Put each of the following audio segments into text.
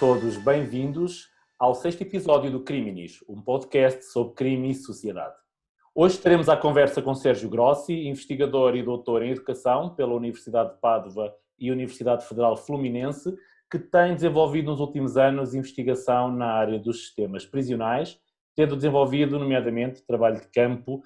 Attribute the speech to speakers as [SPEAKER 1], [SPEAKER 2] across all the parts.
[SPEAKER 1] todos bem-vindos ao sexto episódio do Criminis, um podcast sobre crime e sociedade. Hoje teremos a conversa com Sérgio Grossi, investigador e doutor em Educação pela Universidade de Pádua e Universidade Federal Fluminense, que tem desenvolvido nos últimos anos investigação na área dos sistemas prisionais, tendo desenvolvido, nomeadamente, trabalho de campo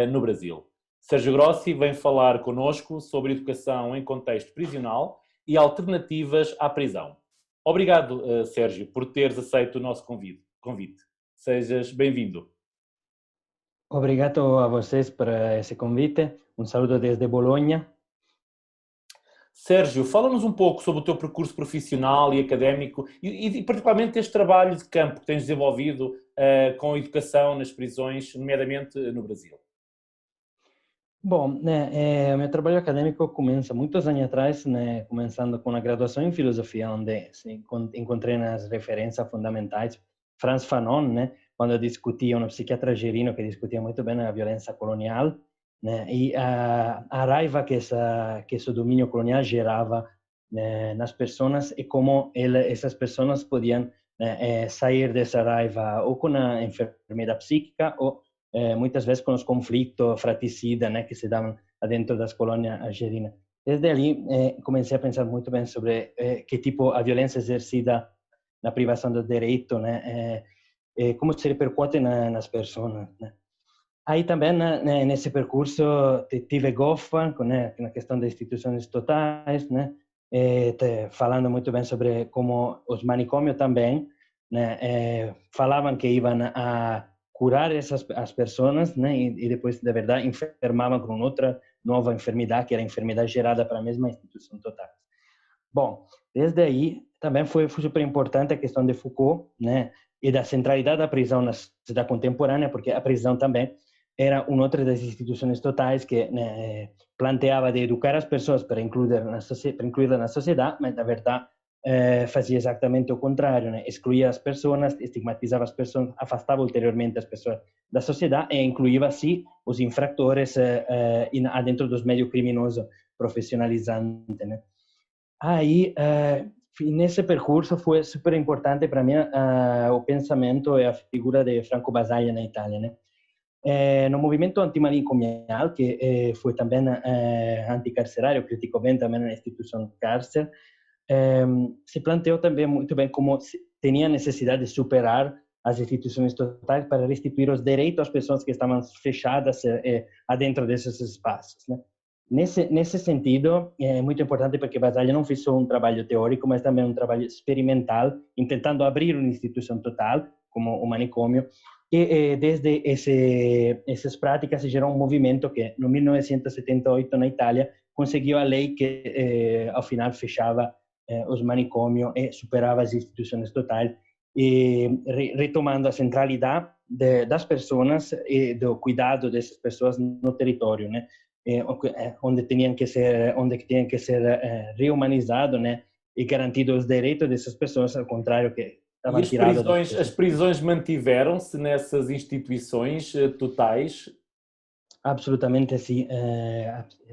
[SPEAKER 1] no Brasil. Sérgio Grossi vem falar connosco sobre educação em contexto prisional e alternativas à prisão. Obrigado, Sérgio, por teres aceito o nosso convite. Sejas bem-vindo.
[SPEAKER 2] Obrigado a vocês por esse convite. Um saludo desde Bolonha.
[SPEAKER 1] Sérgio, fala-nos um pouco sobre o teu percurso profissional e académico e particularmente este trabalho de campo que tens desenvolvido com a educação nas prisões, nomeadamente no Brasil.
[SPEAKER 2] Bom, o meu trabalho acadêmico começa muitos anos atrás, começando com a graduação em filosofia, onde encontrei nas referências fundamentais Frantz Fanon, quando discutia um psiquiatra argelino que discutia muito bem a violência colonial, e a raiva que esse domínio colonial gerava nas pessoas e como essas pessoas podiam sair dessa raiva ou com a enfermidade psíquica ou muitas vezes com os conflitos fratricidas que se davam dentro das colônias argelinas. Desde ali comecei a pensar muito bem sobre que tipo a violência exercida na privação do direito, como se repercute nas pessoas. Aí também nesse percurso tive Goffman na questão das instituições totais, falando muito bem sobre como os manicômios também falavam que iam a curar as pessoas, e depois, de verdade, enfermavam com outra nova enfermidade, que era a enfermidade gerada para a mesma instituição total. Bom, desde aí, também foi super importante a questão de Foucault, e da centralidade da prisão na sociedade contemporânea, porque a prisão também era uma outra das instituições totais que planteava de educar as pessoas para incluí-las na sociedade, mas, na verdade, fazia exatamente o contrário, excluía as pessoas, estigmatizava as pessoas, afastava ulteriormente as pessoas da sociedade e incluía, assim, os infratores dentro dos meios criminosos profissionalizantes. Aí, nesse percurso, foi super importante para mim o pensamento e a figura de Franco Basaglia na Itália, no movimento antimanicomial, que foi também anticarcerário, criticou bem também a instituição cárcere, se planteou também muito bem como tinha necessidade de superar as instituições totais para restituir os direitos às pessoas que estavam fechadas dentro desses espaços. Nesse sentido, é muito importante porque Basaglia não fez só um trabalho teórico, mas também um trabalho experimental, tentando abrir uma instituição total, como o manicômio, e desde essas práticas se gerou um movimento que, no 1978, na Itália, conseguiu a lei que, ao final, fechava os manicômios e superava as instituições totais, e retomando a centralidade das pessoas e do cuidado dessas pessoas no território, onde tinham que ser rehumanizado, e garantido os direitos dessas pessoas, ao contrário que estavam tirados.
[SPEAKER 1] As prisões mantiveram-se nessas instituições totais?
[SPEAKER 2] Absolutamente sim.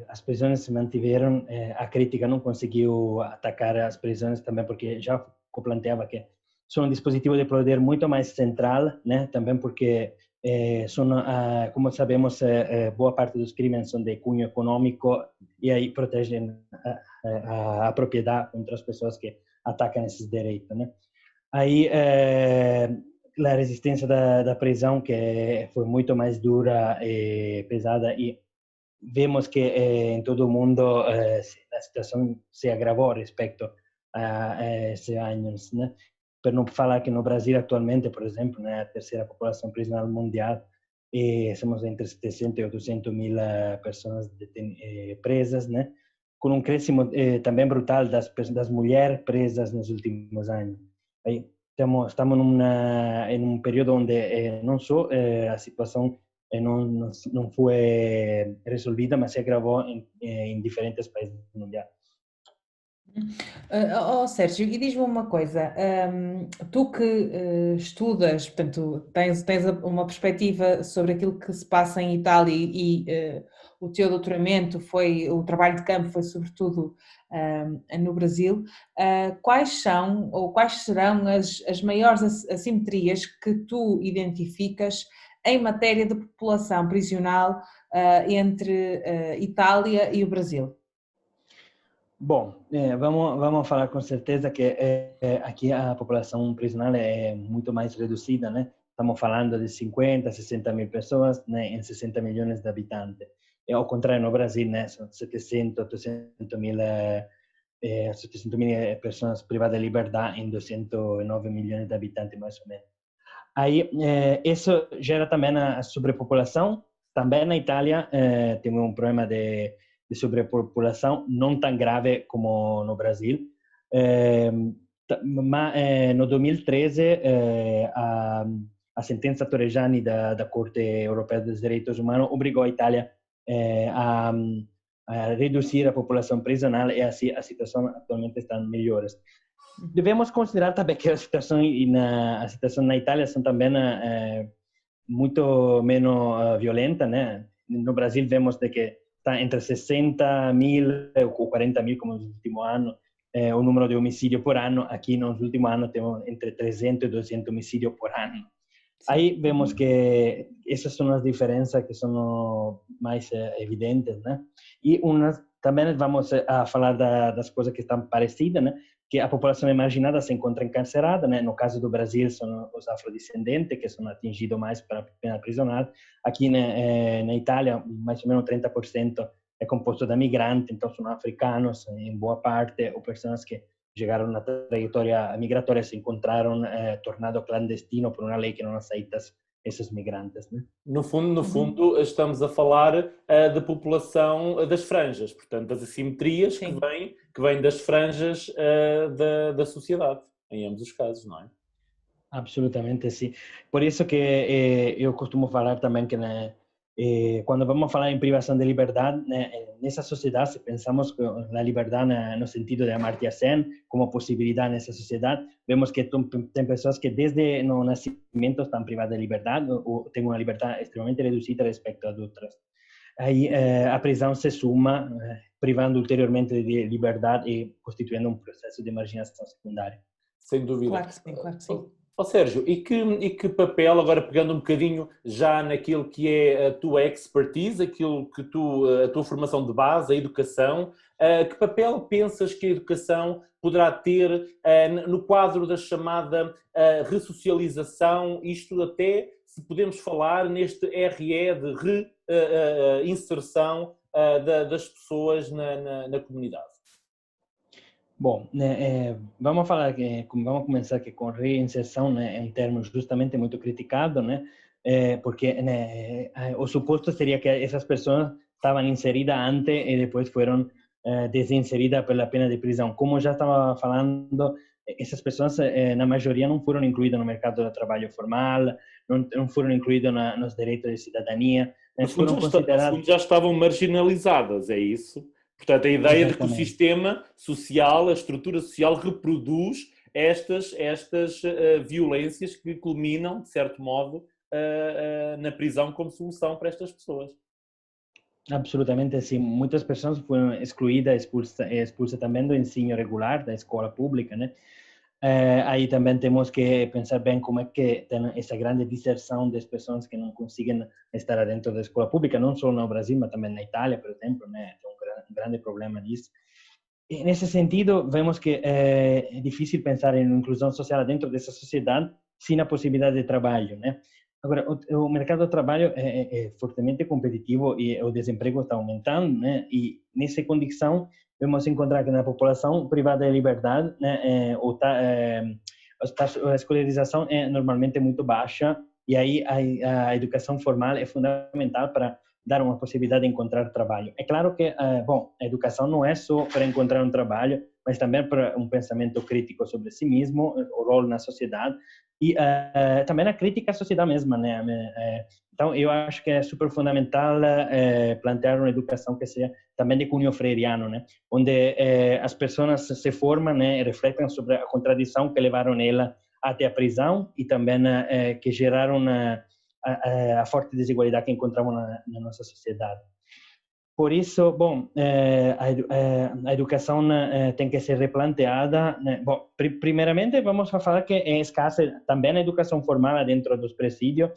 [SPEAKER 2] As prisões se mantiveram. A crítica não conseguiu atacar as prisões também porque já planteava que são um dispositivo de poder muito mais central, também porque são, como sabemos, boa parte dos crimes são de cunho econômico e aí protegem a propriedade contra as pessoas que atacam esses direitos, Aí a resistência da prisão, que foi muito mais dura e pesada, e vemos que em todo o mundo a situação se agravou respeito a esses anos, Para não falar que no Brasil atualmente, por exemplo, a terceira população prisional mundial, e somos entre 700 e 800 mil pessoas presas, com um crescimento também brutal das mulheres presas nos últimos anos. Aí, estamos em um período onde não só a situação não foi resolvida, mas se agravou em diferentes países mundiais.
[SPEAKER 3] Sérgio, e diz-me uma coisa, tu que estudas, portanto, tens uma perspectiva sobre aquilo que se passa em Itália e o teu doutoramento o trabalho de campo foi sobretudo no Brasil, quais são ou quais serão as maiores assimetrias que tu identificas em matéria de população prisional entre Itália e o Brasil?
[SPEAKER 2] Bom, vamos falar com certeza que aqui a população prisional é muito mais reduzida, né? Estamos falando de 50, 60 mil pessoas, né, em 60 milhões de habitantes. E ao contrário, no Brasil, né, são 700, 800 mil pessoas privadas de liberdade em 209 milhões de habitantes, mais ou menos. Aí, isso gera também a sobrepopulação. Também na Itália temos um problema de sobrepopulação não tão grave como no Brasil. Mas no 2013 a sentença Torreggiani da Corte Europeia dos Direitos Humanos obrigou a Itália a reduzir a população prisional e assim a situação atualmente está melhor. Devemos considerar também que a situação na Itália são também muito menos violenta, né? No Brasil vemos de que está entre 60 mil ou 40 mil como nos últimos anos o número de homicídios por ano. Aqui nos últimos anos temos entre 300 e 200 homicídios por ano. Aí vemos que essas são as diferenças que são mais evidentes, né? E também vamos a falar das coisas que estão parecidas, né? Que a população marginada se encontra encarcerada, né? No caso do Brasil são os afrodescendentes que são atingidos mais pela pena prisional. Aqui na Itália, mais ou menos 30% é composto de migrantes, então são africanos em boa parte, ou pessoas que chegaram na trajetória migratória se encontraram tornado clandestino por uma lei que não aceita esses migrantes, né?
[SPEAKER 1] No fundo, estamos a falar da população das franjas, portanto, das assimetrias que vêm das franjas da sociedade, em ambos os casos, não é?
[SPEAKER 2] Absolutamente, sim. Por isso que eu costumo falar também que quando vamos falar em privação de liberdade, né, nessa sociedade, se pensamos na liberdade no sentido de Amartya Sen como possibilidade nessa sociedade, vemos que tem pessoas que desde o nascimento estão privadas de liberdade ou têm uma liberdade extremamente reduzida respeito a outras. Aí a prisão se suma, privando ulteriormente de liberdade e constituindo um processo de marginação secundária.
[SPEAKER 1] Sem dúvida.
[SPEAKER 3] Claro que sim, claro que sim.
[SPEAKER 1] Sérgio, e que papel, agora pegando um bocadinho já naquilo que é a tua expertise, aquilo que a tua formação de base, a educação, que papel pensas que a educação poderá ter no quadro da chamada ressocialização, isto até se podemos falar neste RE de reinserção das pessoas na comunidade?
[SPEAKER 2] Bom, vamos começar aqui com reinserção, né, em termos justamente muito criticado, né, porque o suposto seria que essas pessoas estavam inseridas antes e depois foram desinseridas pela pena de prisão. Como já estava falando, essas pessoas, na maioria, não foram incluídas no mercado de trabalho formal, não foram incluídas nos direitos de cidadania,
[SPEAKER 1] No fundo já estavam marginalizadas, é isso? Portanto, a ideia de que o sistema social, a estrutura social reproduz estas violências que culminam, de certo modo, na prisão como solução para estas pessoas.
[SPEAKER 2] Absolutamente, sim. Muitas pessoas foram excluídas, expulsas também do ensino regular, da escola pública, né? Aí também temos que pensar bem como é que tem essa grande deserção das pessoas que não conseguem estar dentro da escola pública, não só no Brasil, mas também na Itália, por exemplo, né? Tem um grande problema disso. E nesse sentido, vemos que é difícil pensar em inclusão social dentro dessa sociedade sem a possibilidade de trabalho, né? Agora, o mercado de trabalho é fortemente competitivo e o desemprego está aumentando, né? E nessa condição, vamos encontrar que na população privada de liberdade, né, a escolarização é normalmente muito baixa e aí a educação formal é fundamental para dar uma possibilidade de encontrar trabalho. É claro que, bom, a educação não é só para encontrar um trabalho, mas também para um pensamento crítico sobre si mesmo, o rol na sociedade e também a crítica à sociedade mesma, né? Então, eu acho que é super fundamental plantear uma educação que seja também de cunho freiriano, né? Onde as pessoas se formam, né, e refletem sobre a contradição que levaram ela até a prisão e também que geraram a forte desigualdade que encontramos na nossa sociedade. Por isso, bom, a educação tem que ser replanteada, né? Bom, primeiramente vamos falar que é escassa também a educação formal dentro dos presídios,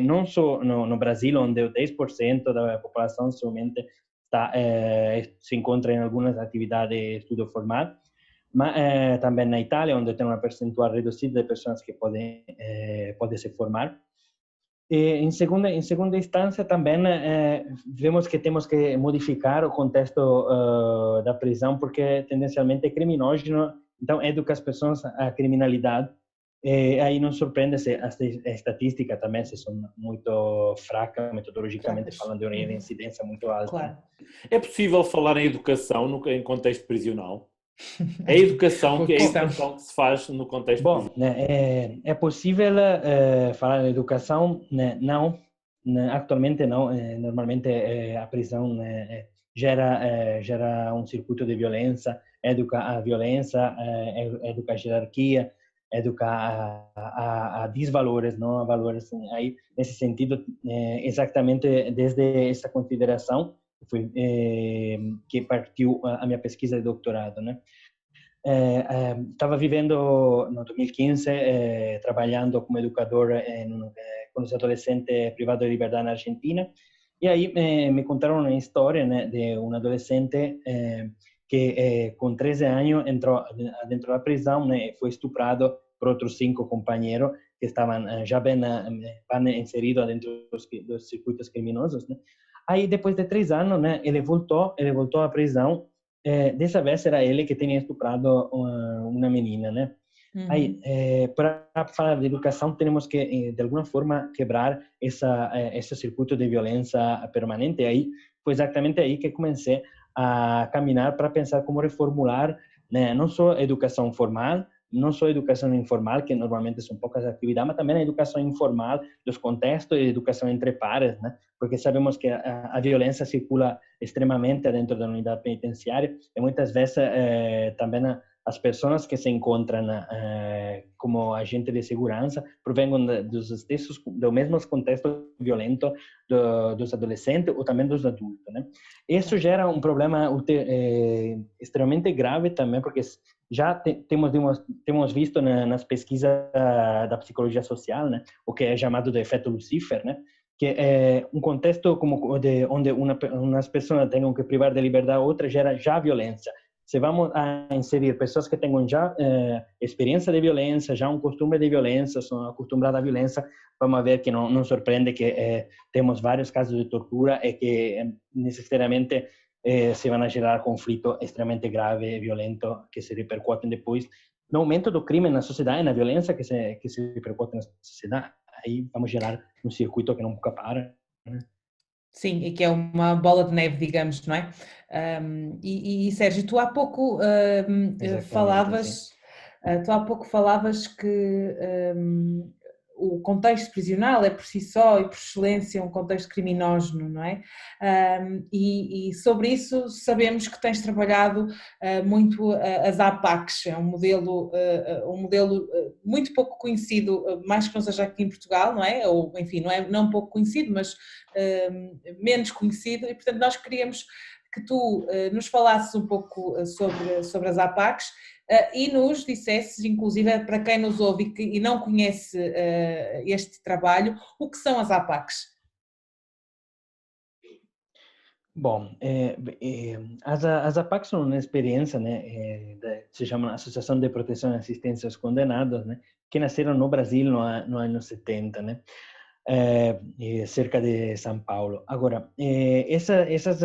[SPEAKER 2] não só no Brasil, onde o 10% da população somente se encontra em algumas atividades de estudo formal, mas também na Itália, onde tem uma percentual reduzida de pessoas que podem se formar. Em segunda instância, também vemos que temos que modificar o contexto da prisão, porque tendencialmente é criminógeno, então educa as pessoas à criminalidade. Aí não surpreende se a estatística também se são muito fraca, metodologicamente falando, de uma incidência muito alta.
[SPEAKER 3] Claro.
[SPEAKER 1] É possível falar em educação em contexto prisional? É a educação que se faz no contexto
[SPEAKER 2] prisional? Bom, é possível falar em educação? Não, atualmente não. Normalmente a prisão gera um circuito de violência, educa a violência, educa a hierarquia, educa a desvalores, não a valores. Aí, nesse sentido, exatamente desde essa consideração foi que partiu a minha pesquisa de doutorado, né? Estava vivendo no 2015 trabalhando como educador com os adolescentes privados de liberdade na Argentina, e aí me contaram uma história, né, de um adolescente que com 13 anos entrou dentro da prisão, né, foi estuprado por outros 5 companheiros que estavam já bem inseridos dentro dos circuitos criminosos, né? Aí depois de 3 anos, né, ele voltou à prisão. Dessa vez era ele que tinha estuprado uma menina, né? Aí, para falar de educação, temos que, de alguma forma, quebrar esse circuito de violência permanente. Aí, foi exatamente aí que comecei a caminhar para pensar como reformular, né, não só a educação formal, não só a educação informal, que normalmente são poucas atividades, mas também a educação informal dos contextos e a educação entre pares, né? Porque sabemos que a violência circula extremamente dentro da unidade penitenciária e muitas vezes também as pessoas que se encontram como agentes de segurança provêm do mesmo contexto violento dos adolescentes ou também dos adultos, né? Isso gera um problema extremamente grave também, porque já temos visto nas pesquisas da psicologia social, né, o que é chamado de efeito Lucifer, né, que é um contexto como onde umas pessoas tenham que privar de liberdade a outra gera já violência. Se vamos a inserir pessoas que tenham já experiência de violência, já um costume de violência, são acostumadas à violência, vamos ver que não surpreende que temos vários casos de tortura e que necessariamente se vão gerar conflito extremamente grave e violento que se repercutem depois no aumento do crime na sociedade e na violência que se repercute na sociedade. Aí vamos gerar um circuito que nunca para, né?
[SPEAKER 3] Sim, e que é uma bola de neve, digamos, não é? E Sérgio, tu há pouco falavas que o contexto prisional é por si só e por excelência um contexto criminógeno, não é? E sobre isso sabemos que tens trabalhado muito as APACs, é um modelo muito pouco conhecido, mais que não seja aqui em Portugal, não é? Ou, enfim, não pouco conhecido, mas menos conhecido, e portanto nós queríamos que tu nos falasses um pouco sobre as APACs e nos dissesses, inclusive para quem nos ouve e não conhece este trabalho, o que são as APACs.
[SPEAKER 2] Bom, as APACs são uma experiência, né, se chama Associação de Proteção e Assistência aos Condenados, né, que nasceram no Brasil no ano 70, né, cerca de São Paulo. Agora, essas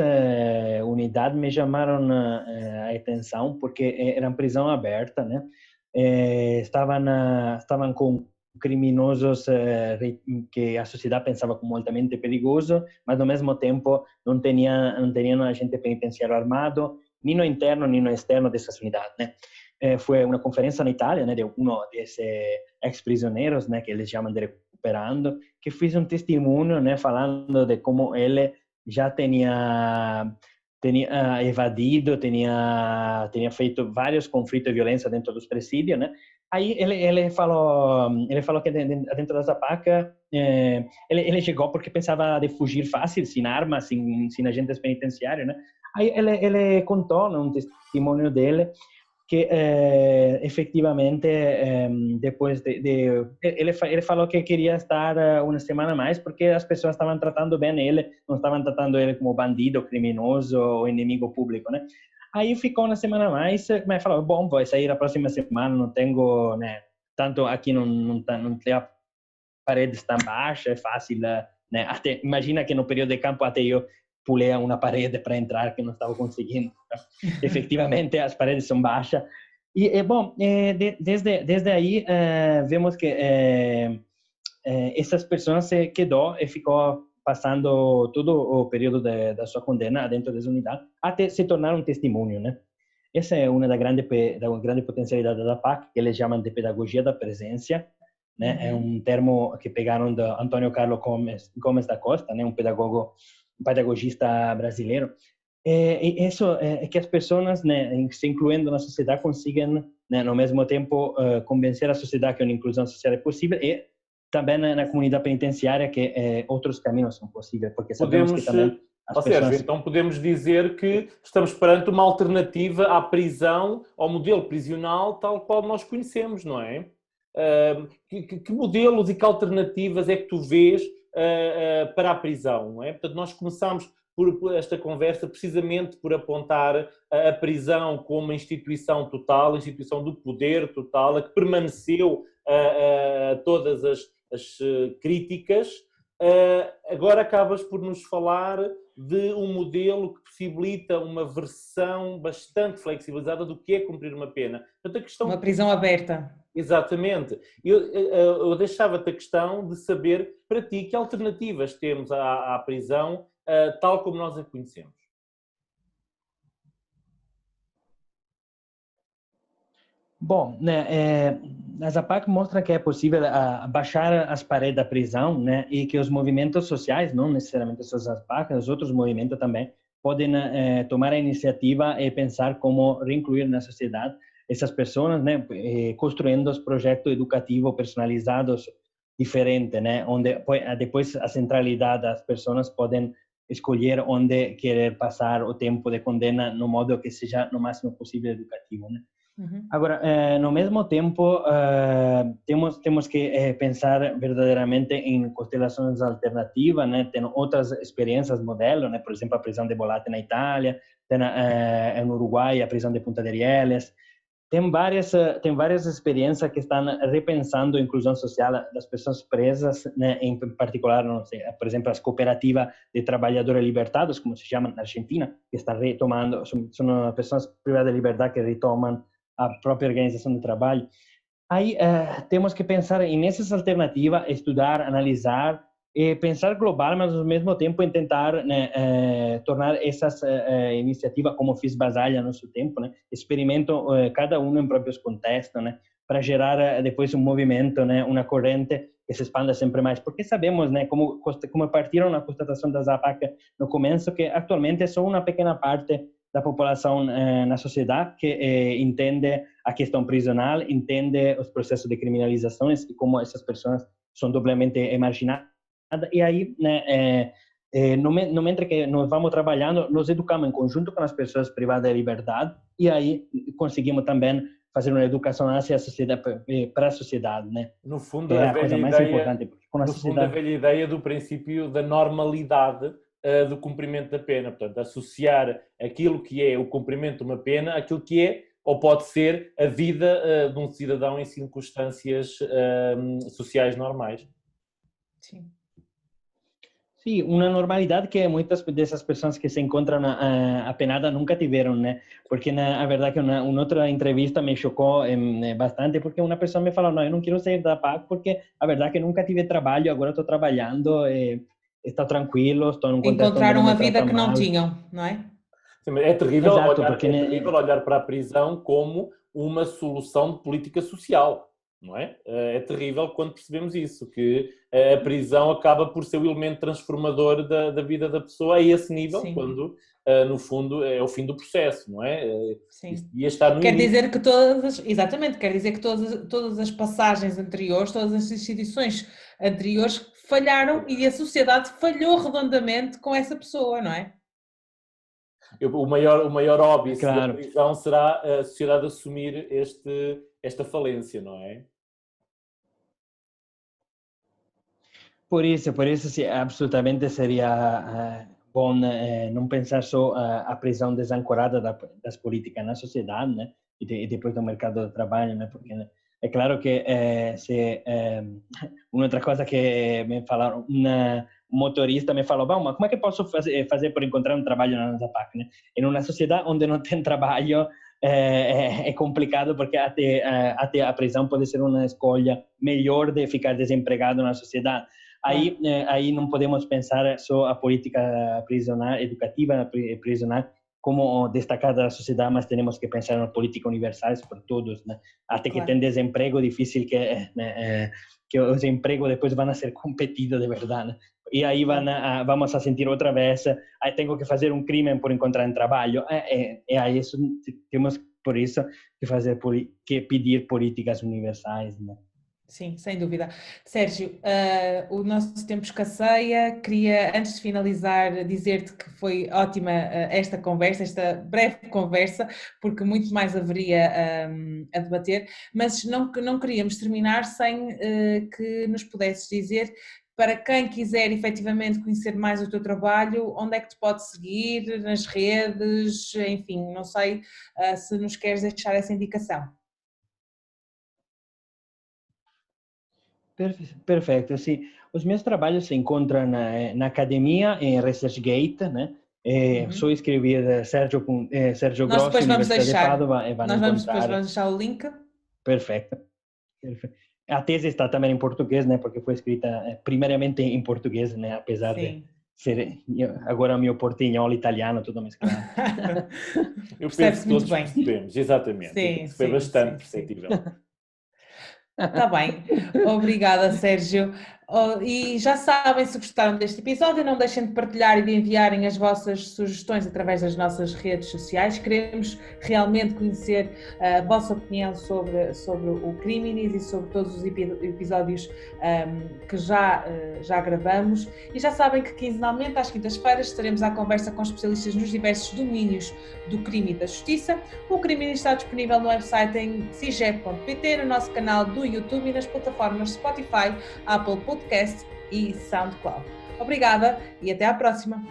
[SPEAKER 2] unidades me chamaram a atenção porque eram prisão aberta, né, estavam com criminosos que a sociedade pensava como altamente perigoso, mas ao mesmo tempo não tinham agente penitenciário armado, ni no interno ni no externo dessas unidades, né? Foi uma conferência na Itália, né, de desses ex-prisioneiros, né, que eles chamam de recuperando, que fez testemunho, né, falando de como ele já tinha evadido, tinha feito vários conflitos de violência dentro dos presídios, né? Aí ele falou que dentro da Zapaca ele chegou porque pensava de fugir fácil, sem armas, sem agentes penitenciários, né? Aí ele contou, né, testemunho dele, que efetivamente depois ele falou que queria estar uma semana a mais porque as pessoas estavam tratando bem ele, não estavam tratando ele como bandido, criminoso ou inimigo público, né? Aí ficou uma semana a mais, mas falou, bom, vou sair a próxima semana, não tenho, né, tanto aqui não tem a parede tão baixa, é fácil, né? Até, imagina que no período de campo até eu pulei uma parede para entrar que não estava conseguindo. Efetivamente as paredes são baixas e bom, desde aí vemos que essas pessoas se quedou e ficou passando todo o período da sua condena dentro dessa unidade até se tornar um testemunho, né? Essa é uma da grande potencialidade da PAC, que eles chamam de pedagogia da presença, né? É um termo que pegaram de Antônio Carlos Gomes da Costa, né? Um pedagogista brasileiro. Isso é que as pessoas, né, se incluindo na sociedade, consigam, né, no mesmo tempo, convencer a sociedade que uma inclusão social é possível e também na comunidade penitenciária que outros caminhos são possíveis, porque sabemos que também as pessoas...
[SPEAKER 1] Sérgio, então podemos dizer que estamos perante uma alternativa à prisão, ao modelo prisional tal qual nós conhecemos, não é? Que modelos e que alternativas é que tu vês para a prisão, não é? Portanto, nós começamos por esta conversa precisamente por apontar a prisão como uma instituição total, a instituição do poder total, a que permaneceu todas as críticas. Agora acabas por nos falar de um modelo que possibilita uma versão bastante flexibilizada do que é cumprir uma pena. Portanto, a questão...
[SPEAKER 3] Uma prisão aberta.
[SPEAKER 1] Exatamente. Eu deixava-te a questão de saber, para ti, que alternativas temos à prisão tal como nós a conhecemos.
[SPEAKER 2] Bom, né, a Zapac mostra que é possível baixar as paredes da prisão, né, e que os movimentos sociais, não necessariamente só a Zapac, os outros movimentos também, podem tomar a iniciativa e pensar como reincluir na sociedade essas pessoas, né, construindo os projetos educativos personalizados diferentes, né, onde depois a centralidade das pessoas podem escolher onde querer passar o tempo de condena no modo que seja no máximo possível educativo, né.
[SPEAKER 3] Uhum.
[SPEAKER 2] Agora, no mesmo tempo, temos que pensar verdadeiramente em constelações alternativas, né? Tem outras experiências, modelos, né? Por exemplo, a prisão de Bollate na Itália, tem no Uruguai a prisão de Punta de Rieles. Tem várias experiências que estão repensando a inclusão social das pessoas presas, né? Em particular, não sei, por exemplo, as cooperativas de trabalhadores libertados, como se chama na Argentina, que estão retomando, são pessoas privadas de liberdade que retomam a própria organização do trabalho. Aí temos que pensar nessas alternativas, estudar, analisar e pensar global, mas ao mesmo tempo em tentar, né, tornar essas iniciativas, como fiz Basalha no seu tempo, né, experimento cada um em próprios contextos, né, para gerar depois um movimento, né, uma corrente que se expanda sempre mais, porque sabemos, né, como partiram na constatação da Zapac no começo, que atualmente é só uma pequena parte da população na sociedade que entende a questão prisional, entende os processos de criminalizações e como essas pessoas são duplamente marginadas. E aí, né, no momento que nós vamos trabalhando, nos educamos em conjunto com as pessoas privadas de liberdade e aí conseguimos também fazer uma educação hacia a sociedade, para a sociedade, né?
[SPEAKER 1] No fundo,
[SPEAKER 2] é a coisa mais importante.
[SPEAKER 1] No fundo, a velha ideia do princípio da normalidade do cumprimento da pena, portanto, associar aquilo que é o cumprimento de uma pena àquilo que é, ou pode ser, a vida de um cidadão em circunstâncias sociais normais.
[SPEAKER 3] Sim.
[SPEAKER 2] Sim, uma normalidade que muitas dessas pessoas que se encontram apenadas nunca tiveram, né? Porque, na verdade, que uma outra entrevista me chocou bastante, porque uma pessoa me falou, não, eu não quero sair da PAC porque, a verdade, que nunca tive trabalho, agora estou trabalhando, estou tranquilo, estou num contexto onde
[SPEAKER 3] Encontraram
[SPEAKER 2] não me
[SPEAKER 3] a vida
[SPEAKER 2] tratam
[SPEAKER 3] que não
[SPEAKER 2] mal.
[SPEAKER 3] tinham, não é?
[SPEAKER 1] É terrível,
[SPEAKER 2] Exato,
[SPEAKER 1] olhar,
[SPEAKER 2] porque
[SPEAKER 1] é terrível olhar para a prisão como uma solução de política social, não é? É terrível quando percebemos isso, que a prisão acaba por ser o elemento transformador da vida da pessoa a esse nível,
[SPEAKER 3] Sim.
[SPEAKER 1] quando, no fundo, é o fim do processo, não é?
[SPEAKER 3] Sim.
[SPEAKER 1] Isso devia estar no
[SPEAKER 3] Quer
[SPEAKER 1] início.
[SPEAKER 3] dizer que exatamente, quer dizer que todas as passagens anteriores, todas as instituições anteriores falharam e a sociedade falhou redondamente com essa pessoa, não é?
[SPEAKER 1] O maior óbice da
[SPEAKER 2] Claro.
[SPEAKER 1] prisão será a sociedade assumir esta falência, não é?
[SPEAKER 2] Por isso sim, absolutamente seria bom não pensar só a prisão desancorada das políticas na sociedade, né? E depois do mercado de trabalho, né? Porque é claro que uma outra coisa que me falaram, um motorista me falou, bom, mas como é que posso fazer para encontrar um trabalho na nossa PAC, né? Em uma sociedade onde não tem trabalho, é complicado porque até a prisão pode ser uma escolha melhor de ficar desempregado na sociedade. Aí não podemos pensar só a política prisional, educativa prisional como destacada da sociedade, mas temos que pensar nas políticas universais para todos, né? Até que tem desemprego difícil que os empregos depois vão ser competidos de verdade, né? E aí vamos a sentir outra vez, tenho que fazer um crime por encontrar um trabalho. Aí isso temos por isso que pedir políticas universais, né?
[SPEAKER 3] Sim, sem dúvida. Sérgio, o nosso tempo escasseia. Queria, antes de finalizar, dizer-te que foi ótima esta conversa, esta breve conversa, porque muito mais haveria a debater, mas não queríamos terminar sem que nos pudesses dizer, para quem quiser efetivamente conhecer mais o teu trabalho, onde é que te pode seguir, nas redes, enfim, não sei se nos queres deixar essa indicação.
[SPEAKER 2] Perfeito, sim. Os meus trabalhos se encontram na academia, em ResearchGate, né? Só escrever Sérgio
[SPEAKER 3] Nós
[SPEAKER 2] Grossi,
[SPEAKER 3] depois vamos
[SPEAKER 2] Universidade de
[SPEAKER 3] deixar,
[SPEAKER 2] Padova, e vão
[SPEAKER 3] nós vamos depois
[SPEAKER 2] encontrar.
[SPEAKER 3] vamos deixar o link.
[SPEAKER 2] Perfeito. A tese está também em português, né? Porque foi escrita primeiramente em português, né? Apesar
[SPEAKER 3] Sim.
[SPEAKER 2] de ser agora o meu portunhol italiano, tudo mesclado.
[SPEAKER 1] Eu penso
[SPEAKER 3] Percebe-se
[SPEAKER 1] que
[SPEAKER 3] muito
[SPEAKER 1] todos
[SPEAKER 3] bem.
[SPEAKER 1] percebemos, exatamente.
[SPEAKER 3] Sim,
[SPEAKER 1] Eu penso que foi bastante perceptível.
[SPEAKER 3] Está bem, obrigada, Sérgio. E já sabem, se gostaram deste episódio, não deixem de partilhar e de enviarem as vossas sugestões através das nossas redes sociais. Queremos realmente conhecer a vossa opinião sobre o Criminis e sobre todos os episódios que já gravamos. E já sabem que quinzenalmente, às quintas-feiras, estaremos à conversa com especialistas nos diversos domínios do crime e da justiça. O Criminis está disponível no website em cigep.pt, no nosso canal do YouTube e nas plataformas Spotify, Apple Podcast e SoundCloud. Obrigada e até à próxima!